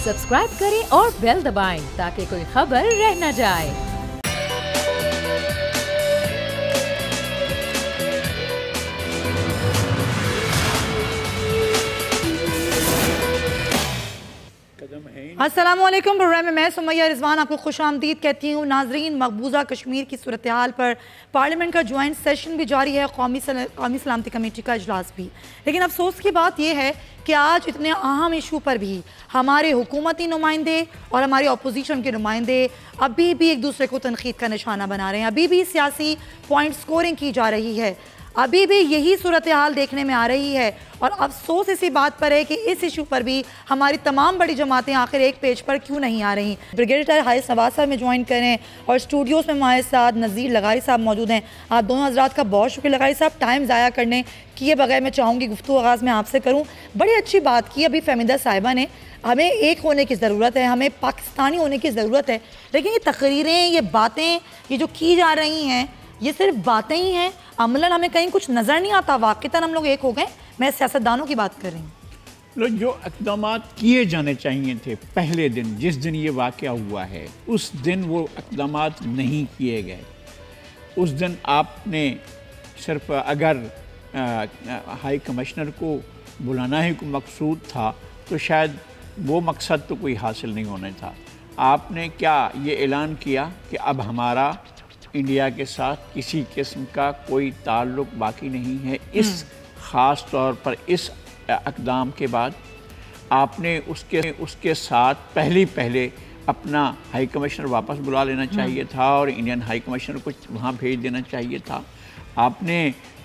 Subscribe करें और bell दबाएं ताकि कोई खबर रह न जाए। अस्सलामुअलैकुम। प्रोग्राम में मैं सुमैया रिजवान आपको खुशामदीद कहती हूँ। नाजरीन, मकबूजा कश्मीर की सूरत हाल पर पार्लियामेंट का ज्वाइंट सेशन भी जारी है, कौमी सलामती कमेटी का इजलास भी। लेकिन अफसोस की बात यह है कि आज इतने अहम इशू पर भी हमारे हुकूमती नुमाइंदे और हमारी अपोजिशन के नुमाइंदे अभी भी एक दूसरे को तनकीद का निशाना बना रहे हैं। अभी भी सियासी पॉइंट स्कोरिंग की जा रही है, अभी भी यही सूरत हाल देखने में आ रही है। और अफसोस इसी बात पर है कि इस इशू पर भी हमारी तमाम बड़ी जमातें आखिर एक पेज पर क्यों नहीं आ रही। ब्रिगेडियर हारिस नवाज साहब में ज्वाइन करें और स्टूडियोज़ में हमारे साथ नज़ीर लगारी साहब मौजूद हैं। आप दोनों हजरात का बहुत शुक्रिया लगारी साहब, टाइम ज़ाया करने किए बगैर मैं चाहूँगी गुफ्तगू आगाज़ में आपसे करूँ। बड़ी अच्छी बात की अभी फहमीदा साहिबा ने, हमें एक होने की ज़रूरत है, हमें पाकिस्तानी होने की ज़रूरत है। लेकिन ये तकरीरें, ये बातें, ये जो की जा रही हैं, ये सिर्फ बातें ही हैं, अमलन हमें कहीं कुछ नज़र नहीं आता। वाक़ईतन हम लोग एक हो गए। मैं सियासतदानों की बात कर रही हूँ। जो इक़दाम किए जाने चाहिए थे पहले दिन, जिस दिन ये वाक़या हुआ है, उस दिन वो इक़दाम नहीं किए गए। उस दिन आपने सिर्फ अगर हाई कमिश्नर को बुलाना ही कोई मकसूद था तो शायद वो मकसद तो कोई हासिल नहीं होना था। आपने क्या ये ऐलान किया कि अब हमारा इंडिया के साथ किसी किस्म का कोई ताल्लुक़ बाकी नहीं है। इस ख़ास तौर पर इस इक़दाम के बाद आपने उसके साथ पहले अपना हाई कमिश्नर वापस बुला लेना चाहिए था और इंडियन हाई कमिश्नर को वहाँ भेज देना चाहिए था। आपने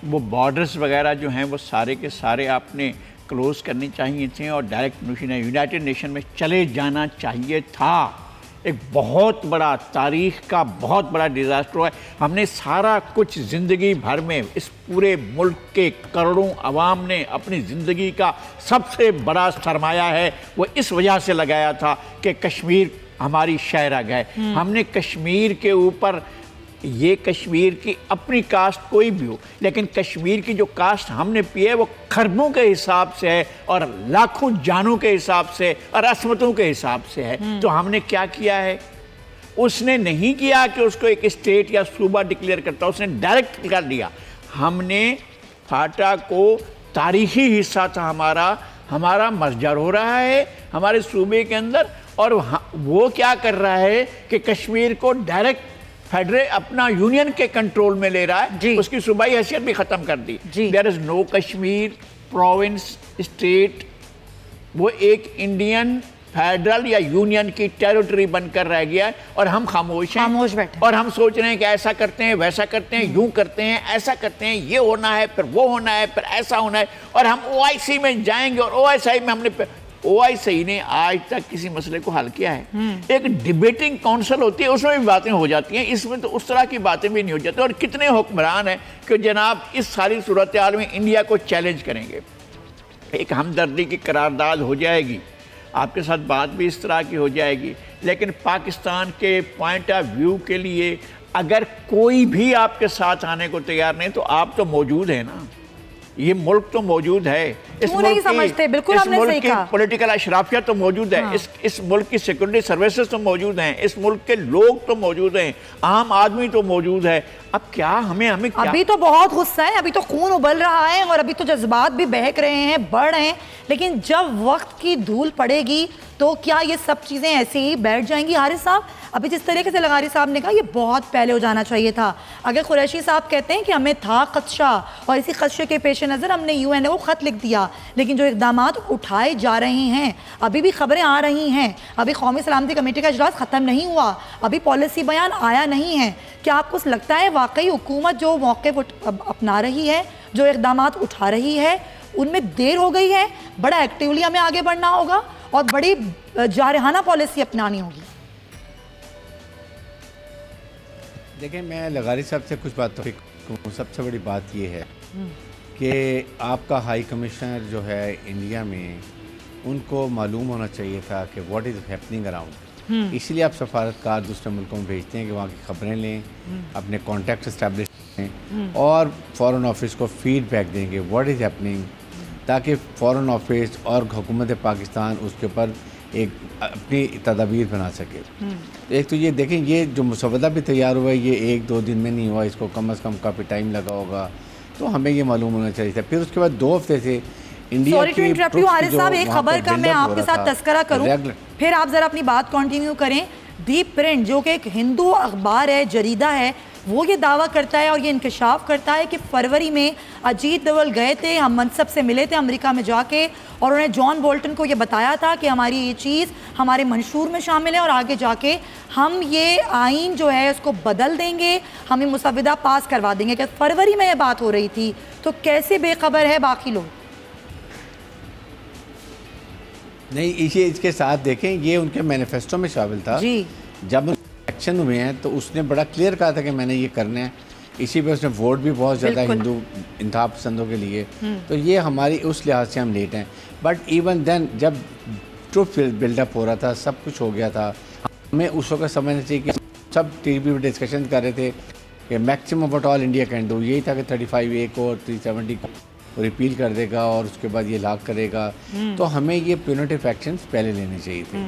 वो बॉर्डर्स वगैरह जो हैं वो सारे के सारे आपने क्लोज़ करने चाहिए थे और डायरेक्ट यूनाइटेड नेशन में चले जाना चाहिए था। एक बहुत बड़ा तारीख़ का बहुत बड़ा डिज़ास्टर हुआ है। हमने सारा कुछ ज़िंदगी भर में इस पूरे मुल्क के करोड़ों अवाम ने अपनी ज़िंदगी का सबसे बड़ा सरमाया है वो इस वजह से लगाया था कि कश्मीर हमारी शहरग है। हमने कश्मीर के ऊपर, ये कश्मीर की अपनी कास्ट कोई भी हो, लेकिन कश्मीर की जो कास्ट हमने पी है वो खरबों के हिसाब से है और लाखों जानों के हिसाब से और असमतों के हिसाब से है। तो हमने क्या किया है? उसने नहीं किया कि उसको एक स्टेट या सूबा डिक्लेयर करता, उसने डायरेक्ट कर दिया। हमने फाटा को तारीखी हिस्सा था हमारा मर्जर हो रहा है हमारे सूबे के अंदर, और वो क्या कर रहा है कि कश्मीर को डायरेक्ट फेडरल अपना यूनियन के कंट्रोल में ले रहा है। उसकी सूबाई हैसियत भी ख़त्म कर दी। There is no Kashmir province state, वो एक इंडियन फेडरल या यूनियन की टेरिटरी बनकर रह गया है और हम खामोश बैठे और हम सोच रहे हैं कि ऐसा करते हैं, वैसा करते हैं, यूं करते हैं, ऐसा करते हैं, ये होना है, फिर वो होना है, फिर ऐसा होना है, और हम OIC में जाएंगे और OIC में हमने OIC ने आज तक किसी मसले को हल किया है। एक डिबेटिंग काउंसिल होती है, उसमें भी बातें हो जाती हैं, इसमें तो उस तरह की बातें भी नहीं हो जाती। और कितने हुक्मरान हैं कि जनाब इस सारी सूरत हाल में इंडिया को चैलेंज करेंगे। एक हमदर्दी की करारदाद हो जाएगी, आपके साथ बात भी इस तरह की हो जाएगी, लेकिन पाकिस्तान के पॉइंट ऑफ व्यू के लिए अगर कोई भी आपके साथ आने को तैयार नहीं तो आप तो मौजूद हैं ना। ये मुल्क तो मौजूद है, इस मुल्क की पॉलिटिकल अशराफिया तो मौजूद है, इस मुल्क की सिक्योरिटी सर्विसेज तो मौजूद हैं, इस मुल्क के लोग तो मौजूद हैं, आम आदमी तो मौजूद है। अब क्या हमें क्या? अभी तो बहुत गुस्सा है, अभी तो खून उबल रहा है और अभी तो जज्बात भी बहक रहे हैं, बढ़ रहे हैं, लेकिन जब वक्त की धूल पड़ेगी तो क्या ये सब चीज़ें ऐसे ही बैठ जाएंगी? हारिस साहब, अभी जिस तरीके से लगारी साहब ने कहा ये बहुत पहले हो जाना चाहिए था। अगर कुरैशी साहब कहते हैं कि हमें था खदशा और इसी खदशे के पेश नज़र हमने UN को ख़त लिख दिया, लेकिन जो इक़दाम उठाए जा रहे हैं, अभी भी खबरें आ रही हैं, अभी कौमी सलामती कमेटी का इजलास ख़त्म नहीं हुआ, अभी पॉलिसी बयान आया नहीं है। क्या आपको लगता है वाकई हुकूमत जो मौक़िफ़ अपना रही है, जो इक़दाम उठा रही है, उनमें देर हो गई है? बड़ा एक्टिवली हमें आगे बढ़ना होगा और बड़ी जारहाना पॉलिसी अपनानी होगी। देखिए, मैं लगारी साहब से कुछ बात तो सबसे बड़ी बात ये है कि आपका हाई कमिश्नर जो है इंडिया में, उनको मालूम होना चाहिए था कि व्हाट इज़ हैपनिंग अराउंड। इसलिए आप सफारतकार दूसरे मुल्कों में भेजते हैं कि वहाँ की खबरें लें, अपने कॉन्टैक्ट इस्टेब्लिश करें और फ़ॉरेन ऑफिस को फीडबैक देंगे व्हाट इज़ हैपनिंग, ताकि फ़ॉरेन ऑफिस और हुकूमत पाकिस्तान उसके ऊपर एक अपनी तदाबीर बना सके। एक तो ये देखें, ये जो मुसवदा भी तैयार हुआ है ये 1-2 दिन में नहीं हुआ, इसको कम से कम काफ़ी टाइम लगा होगा, तो हमें ये मालूम होना चाहिए था। फिर उसके बाद 2 हफ्ते से India sorry to interrupt you Arif साहब, एक खबर का मैं आपके साथ तस्करा करूं, फिर आप जरा अपनी बात कंटिन्यू करें। दीप प्रिंट जो कि एक हिंदू अखबार है, जरीदा है, वो ये दावा करता है और ये इंकशाफ करता है कि फरवरी में अजीत डोवाल गए थे, हम मनसब से मिले थे अमेरिका में जाके, और उन्होंने जॉन बोल्टन को ये बताया था कि हमारी ये चीज़ हमारे मंशूर में शामिल है और आगे जाके हम ये आइन जो है उसको बदल देंगे, हम ये मुसवदा पास करवा देंगे। कि फरवरी में ये बात हो रही थी, तो कैसे बेखबर है बाकी लोग? नहीं, इसे इसके साथ देखें, ये उनके मैनिफेस्टो में शामिल था जी। जब इलेक्शन हुए हैं तो उसने बड़ा क्लियर कहा था कि मैंने ये करना है, इसी पे उसने वोट भी बहुत ज़्यादा हिंदू इंतखाब पसंदों के लिए, तो ये हमारी उस लिहाज से हम लेट हैं। बट इवन देन जब ट्रुथ बिल्डअप हो रहा था, सब कुछ हो गया था, हमें उस वक्त समझना चाहिए कि सब टीवी पे डिस्कशन कर रहे थे कि maximum vote all India can do, यही था कि 35A को और 370 को रिपील कर देगा और उसके बाद ये लाग करेगा। तो हमें ये प्यूनिटिव एक्शंस पहले लेने चाहिए थे।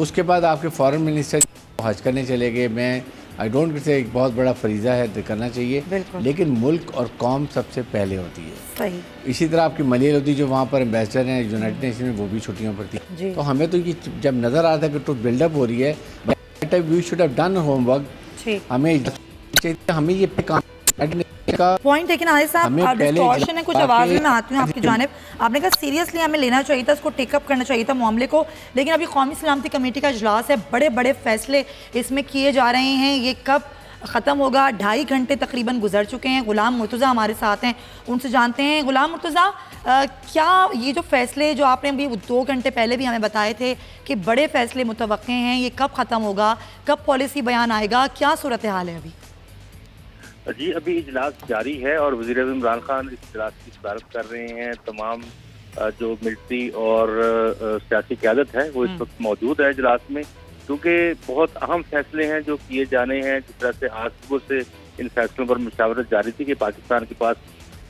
उसके बाद आपके फॉरेन मिनिस्टर हज करने चले गए। मैं आई डोंट से एक बहुत बड़ा फरीज़ा है तो करना चाहिए, लेकिन मुल्क और कौम सबसे पहले होती है। सही। इसी तरह आपकी मलिया लोधी जो वहाँ पर एम्बेसडर हैं यूनाइटेड नेशन में, वो भी छुट्टियों पर थी। तो हमें तो ये जब नज़र आ रहा था कि ट्रुथ बिल्डअप हो रही है, we should have done homework, हमें ये काम का पॉइंट। लेकिन आरिफ साहब, डिस्टॉर्शन है कुछ आवाज़ में, मैं आती हूँ आपकी जानिब। आपने कहा सीरियसली हमें लेना चाहिए था, इसको टेकअप करना चाहिए था मामले को, लेकिन अभी कौमी सलामती कमेटी का इजलास है, बड़े बड़े फैसले इसमें किए जा रहे हैं। ये कब ख़त्म होगा? 2.5 घंटे तकरीबन गुजर चुके हैं। गुलाम मुर्तज़ा हमारे साथ हैं, उनसे जानते हैं। गुलाम मुर्तज़ा, क्या ये जो फैसले जो आपने अभी 2 घंटे पहले भी हमें बताए थे कि बड़े फैसले मुतवक्के हैं, ये कब ख़त्म होगा, कब पॉलिसी बयान आएगा, क्या सूरत हाल है अभी? जी, अभी इजलास जारी है और वज़ीर-ए-आज़म इमरान खान इस इजलास की सदारत कर रहे हैं। तमाम जो मिलिट्री और सियासी क़यादत है वो इस वक्त मौजूद है इजलास में, क्योंकि बहुत अहम फैसले हैं जो किए जाने हैं। जिस तरह से आज सुबह से इन फैसलों पर मुशावरत जारी थी कि पाकिस्तान के पास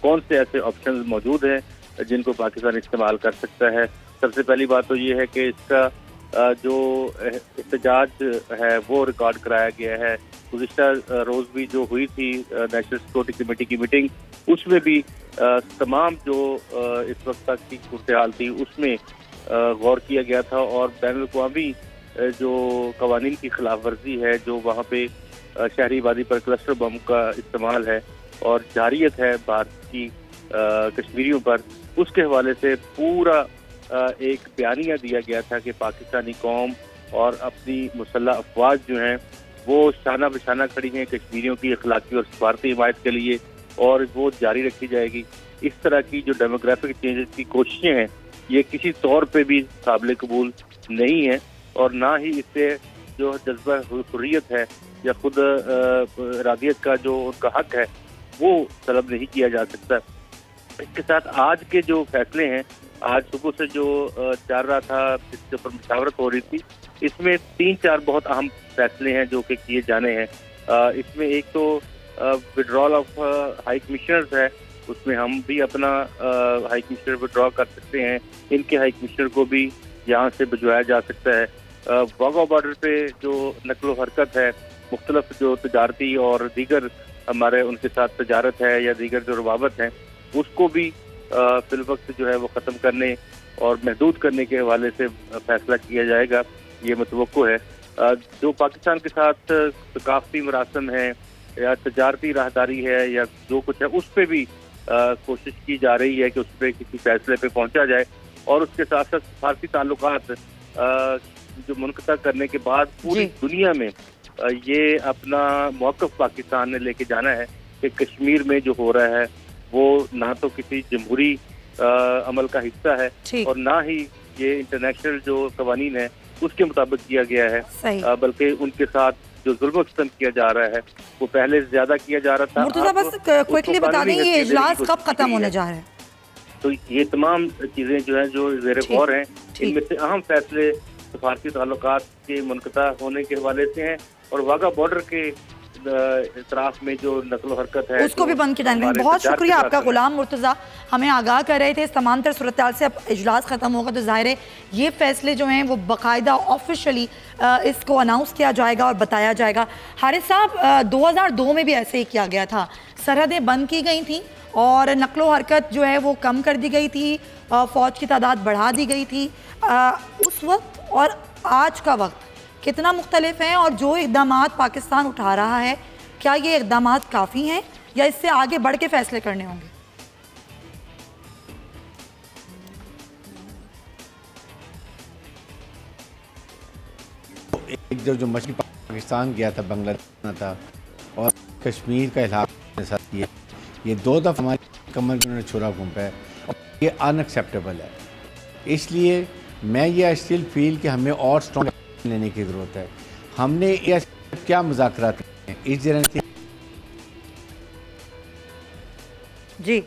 कौन से ऐसे ऑप्शन मौजूद हैं जिनको पाकिस्तान इस्तेमाल कर सकता है। सबसे पहली बात तो ये है कि इसका जो एहतजाज है वो रिकॉर्ड कराया गया है। गुज़िश्ता रोज़ भी जो हुई थी नेशनल सिक्योरिटी कमेटी की मीटिंग, उसमें भी तमाम जो इस वक्त तक की सूरत हाल थी उसमें गौर किया गया था और बैनुल-अक़वामी जो कवानीन की खिलाफ वर्जी है, जो वहाँ पे शहरी आबादी पर क्लस्टर बम का इस्तेमाल है और जारियत है भारत की कश्मीरियों पर, उसके हवाले से पूरा एक बयानिया दिया गया था कि पाकिस्तानी कौम और अपनी मुसल्लह अफवाज जो हैं वो शाना बशाना खड़ी हैं कश्मीरियों की अखलाकी और सफारती हिमायत के लिए, और वो जारी रखी जाएगी। इस तरह की जो डेमोग्राफिक चेंजेस की कोशिशें हैं ये किसी तौर पे भी काबिल कबूल नहीं है, और ना ही इससे जो जज्बा हुर्रियत है या खुद इरादियत का जो उनका हक है वो तलब नहीं किया जा सकता। इसके साथ आज के जो फैसले हैं, आज सुबह से जो चल रहा था, जिसके ऊपर मुशावरत हो रही थी, इसमें 3-4 बहुत अहम फैसले हैं जो कि किए जाने हैं। इसमें एक तो विड्रॉल ऑफ हाई कमिश्नर्स है, उसमें हम भी अपना हाई कमिश्नर विड्रॉ कर सकते हैं, इनके हाई कमिश्नर को भी यहाँ से भिजवाया जा सकता है। वाघा बॉर्डर पे जो नकलो हरकत है, मुख्तलिफ जो तजारती और दीगर हमारे उनके साथ तजारत है या दीगर जो रवाबत हैं, उसको भी फिल वक्त जो है वो ख़त्म करने और महदूद करने के हवाले से फैसला किया जाएगा, ये मतवक्को है। जो पाकिस्तान के साथ सकाफती मरासम है या तजारती राहदारी है या जो कुछ है, उस पर भी कोशिश की जा रही है कि उस पर किसी फैसले पे पहुंचा जाए, और उसके साथ साथ सफारती ताल्लुकात जो मुनक़ता करने के बाद पूरी दुनिया में ये अपना मौक़िफ़ पाकिस्तान ने लेके जाना है कि कश्मीर में जो हो रहा है वो ना तो किसी जमहूरी अमल का हिस्सा है और ना ही ये इंटरनेशनल जो कवानीन है उसके मुताबिक किया गया है, बल्कि उनके साथ जो जुल्म सितम किया जा रहा है वो पहले ज्यादा किया जा रहा था। मुर्तज़ा बस क्विकली बता दें ये इजलास कब खत्म होने जा रहा है? तो ये तमाम चीजें जो है जो ज़ेर गौर हैं, इनमें से अहम फैसले सफारती ताल्लुकात के मुनक़ता होने के हवाले से हैं और वाघा बॉर्डर के इतराफ में जो नस्ल हरकत है उसको भी बंद किया जाएगा। बहुत शुक्रिया आपका गुलाम मुर्तज़ा, हमें आगाह कर रहे थे। इस तमाम तर सूरत हाल से अब इजलास ख़त्म होगा तो ज़ाहिर है ये फैसले जो हैं वो बाकायदा ऑफिशियली इसको अनाउंस किया जाएगा और बताया जाएगा। हारिस साहब 2002 में भी ऐसे ही किया गया था, सरहदें बंद की गई थी और नकलो हरकत जो है वो कम कर दी गई थी, फ़ौज की तादाद बढ़ा दी गई थी। उस वक्त और आज का वक्त कितना मुख्तलिफ है, और जो इक़दामात पाकिस्तान उठा रहा है क्या ये इक़दामात काफ़ी हैं या इससे आगे बढ़ के फैसले करने होंगे? एक जो मछली पाकिस्तान गया था, बांग्लादेश था और कश्मीर का इलाहा किया, ये 2 दफ़ा हमारी कमर में उन्होंने छुरा घूमा है और ये अनएक्सेप्टेबल है। इसलिए मैं ये स्टिल फील कि हमें और स्ट्रॉन्ग लेने की ज़रूरत है। हमने ये क्या मुज़ाकरात हैं इस जगह जी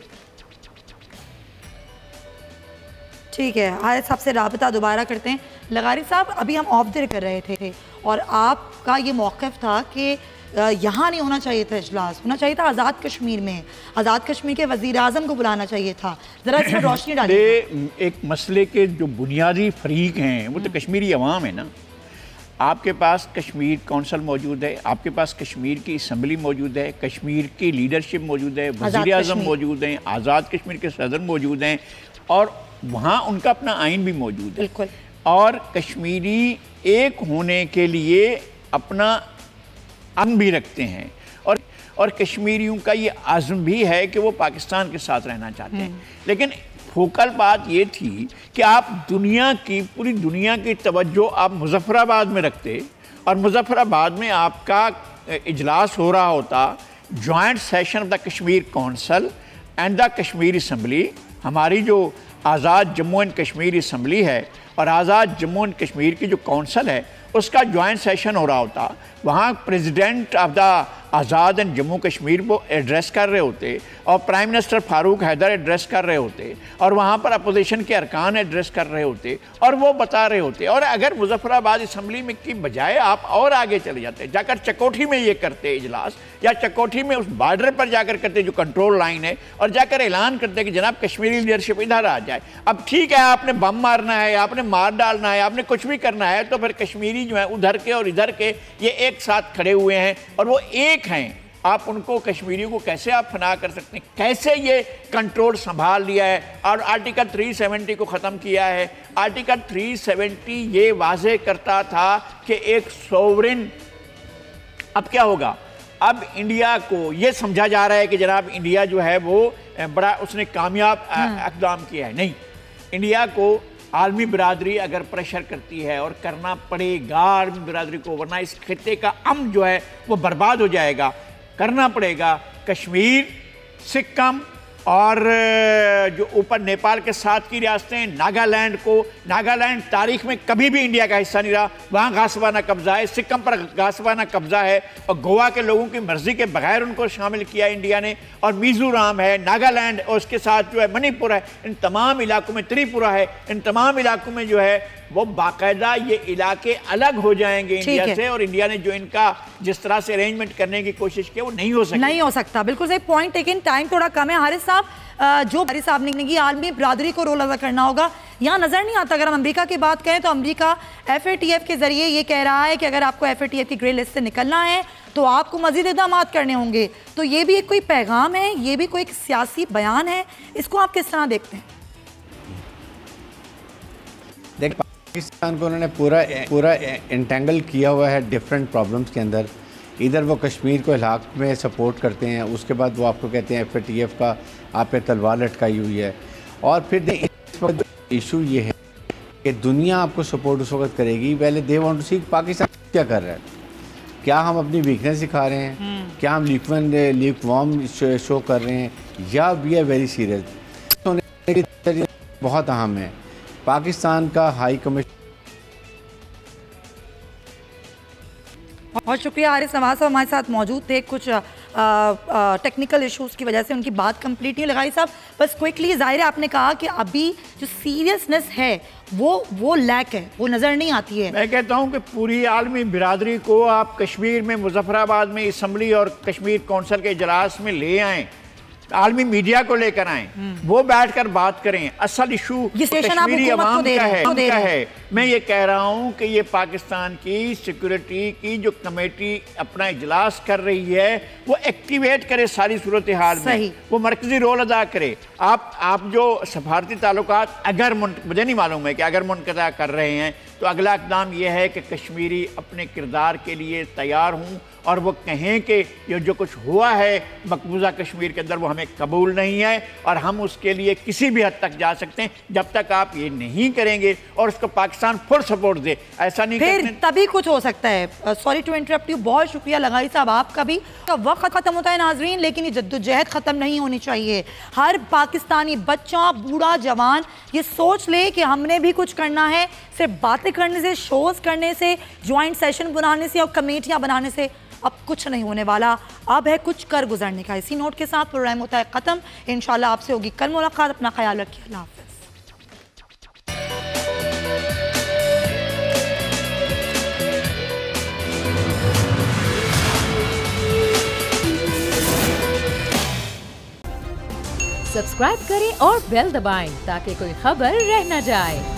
ठीक है, हारिस साहब से राबता दोबारा करते हैं। लगारी साहब, अभी हम ऑफ द कर रहे थे और आपका ये मौक़िफ़ था कि यहाँ नहीं होना चाहिए था इजलास, होना चाहिए था आज़ाद कश्मीर में, आज़ाद कश्मीर के वज़ीर आज़म को बुलाना चाहिए था। ज़रा इस पर रोशनी डालिए। एक मसले के जो बुनियादी फरीक हैं वो तो कश्मीरी अवाम है ना। आपके पास कश्मीर कौंसल मौजूद है, आपके पास कश्मीर की असम्बली मौजूद है, कश्मीर की लीडरशिप मौजूद है, वज़ीर आज़म मौजूद हैं, आज़ाद कश्मीर के सदर मौजूद हैं और वहाँ उनका अपना आइन भी मौजूद है। बिल्कुल। और कश्मीरी एक होने के लिए अपना अम भी रखते हैं और कश्मीरियों का ये आज़म भी है कि वो पाकिस्तान के साथ रहना चाहते हैं। लेकिन फोकल बात ये थी कि आप पूरी दुनिया की तवज्जो आप मुज़फ़्फ़राबाद में रखते और मुज़फ़्फ़राबाद में आपका इजलास हो रहा होता, joint session of the Kashmir council and the Kashmir assembly. हमारी जो आज़ाद जम्मू एंड कश्मीर असम्बली है और आज़ाद जम्मू एंड कश्मीर की जो कौंसल है उसका जॉइंट सेशन हो रहा होता, वहाँ president of the Azad and Jammu Kashmir वो एड्रेस कर रहे होते और prime minister Farooq Haider address कर रहे होते और वहाँ पर अपोजिशन के अरकान एड्रेस कर रहे होते और वो बता रहे होते। और अगर मुज़फ़्फ़राबाद असम्बली में की बजाय आप और आगे चले जाते, जाकर चकोठी में ये करते इजलास, या चकोठी में उस बॉर्डर पर जाकर करते जो कंट्रोल लाइन है और जाकर ऐलान करते कि जनाब कश्मीरी लीडरशिप इधर आ जाए। अब ठीक है, आपने बम मारना है, आपने मार डालना है, आपने कुछ भी करना है, तो फिर कश्मीरी जो है उधर के और इधर के ये एक साथ खड़े हुए हैं और वो एक हैं। आप उनको कश्मीरियों को कैसे आप फना कर सकते हैं? कैसे ये कंट्रोल संभाल लिया है और आर्टिकल 370 को ख़त्म किया है। आर्टिकल 370 ये वाजे करता था कि एक सोवरेन, अब क्या होगा, अब इंडिया को ये समझा जा रहा है कि जनाब इंडिया जो है वो बड़ा उसने कामयाब इक़दाम किया है। नहीं, इंडिया को आलमी बिरादरी अगर प्रेशर करती है और करना पड़ेगा आलमी बिरादरी को, वरना इस खित्ते का अमन जो है वो बर्बाद हो जाएगा, करना पड़ेगा। कश्मीर, सिक्किम और जो ऊपर नेपाल के साथ की रियासतें, नागालैंड तारीख में कभी भी इंडिया का हिस्सा नहीं रहा, वहाँ गासबाना कब्जा है, सिक्किम पर गासबाना कब्जा है और गोवा के लोगों की मर्जी के बगैर उनको शामिल किया इंडिया ने। और मिजोरम है, नागालैंड और उसके साथ जो है मणिपुर है, इन तमाम इलाकों में त्रिपुरा है, इन तमाम इलाकों में जो है वो बाकायदा ये इलाके अलग हो जाएंगे इंडिया से। और इंडिया ने जो इनका जिस तरह से अरेंजमेंट करने की कोशिश की वो नहीं हो सकता। बिल्कुल सही पॉइंट, लेकिन टाइम थोड़ा कम है। हारिस साहब, जो हारिस साहब ने की आलमी बिरादरी को रोल अदा करना होगा, यहाँ नजर नहीं आता। अगर हम अमेरिका की बात करें तो अमेरिका FATF के जरिए ये कह रहा है कि अगर आपको FATF की ग्रे लिस्ट से निकलना है तो आपको मजीद इक़दाम करने होंगे। तो ये भी एक कोई पैगाम है, ये भी कोई एक सियासी बयान है, इसको आप किस तरह देखते हैं? देख, पाकिस्तान को उन्होंने पूरा इंटेंगल किया हुआ है डिफरेंट प्रॉब्लम्स के अंदर। इधर वो कश्मीर को इलाक में सपोर्ट करते हैं, उसके बाद वो आपको कहते हैं FATF का आप पे तलवार लटकाई हुई है। और फिर इस वक्त इशू ये है कि दुनिया आपको सपोर्ट उस वक्त करेगी, पहले दे वांट टू सी पाकिस्तान क्या कर रहा है, क्या हम अपनी वीकनेस दिखा रहे हैं, क्या हम लीक वार्म शो कर रहे हैं, या वी आर वेरी सीरियस। बहुत अहम है पाकिस्तान का हाई कमिश्नर। बहुत शुक्रिया हारिस नवाज साहब हमारे साथ मौजूद थे। कुछ टेक्निकल इश्यूज़ की वजह से उनकी बात कंप्लीट नहीं लगाई साहब। बस क्विकली, ज़ाहिर है आपने कहा कि अभी जो सीरियसनेस है वो लैक है, वो नज़र नहीं आती है। मैं कहता हूँ कि पूरी आलमी बिरादरी को आप कश्मीर में, मुजफ्फराबाद में असम्बली और कश्मीर कौंसिल के इजलास में ले आएँ, आलमी मीडिया को लेकर आए, वो बैठकर बात करें। असल इशू कश्मीरी अवाम का है। मैं ये कह रहा हूँ कि ये पाकिस्तान की सिक्योरिटी की जो कमेटी अपना इजलास कर रही है वो एक्टिवेट करे सारी सूरत हाल में, वो मरकजी रोल अदा करे। आप जो सफारती ताल्लुकात अगर मुझे नहीं मालूम है कि अगर मुनक़ता कर रहे हैं तो अगला इक़दाम यह है कि कश्मीरी अपने किरदार के लिए तैयार हों और वो कहें कि ये जो कुछ हुआ है मकबूजा कश्मीर के अंदर वो हमें कबूल नहीं है और हम उसके लिए किसी भी हद तक जा सकते हैं। जब तक आप ये नहीं करेंगे और उसको पाकिस्तान फुल सपोर्ट दे, ऐसा नहीं फिर तभी कुछ हो सकता है। सॉरी टू इंटरप्ट यू, बहुत शुक्रिया लगाई साहब आपका भी। वक्त खत्म होता है नाजरीन, लेकिन ये जद्दोजहद ख़त्म नहीं होनी चाहिए। हर पाकिस्तानी बच्चा, बूढ़ा, जवान ये सोच ले कि हमने भी कुछ करना है। सिर्फ बातें करने से, शोज़ करने से, ज्वाइंट सेशन बनाने से और कमेटियाँ बनाने से अब कुछ नहीं होने वाला। अब है कुछ कर गुजरने का। इसी नोट के साथ प्रोग्राम होता है ख़त्म। इंशाल्लाह आपसे होगी कल मुलाकात। अपना ख्याल रखिए। अल्लाह हाफ़िज़। सब्सक्राइब करें और बेल दबाएं ताकि कोई खबर रह न जाए।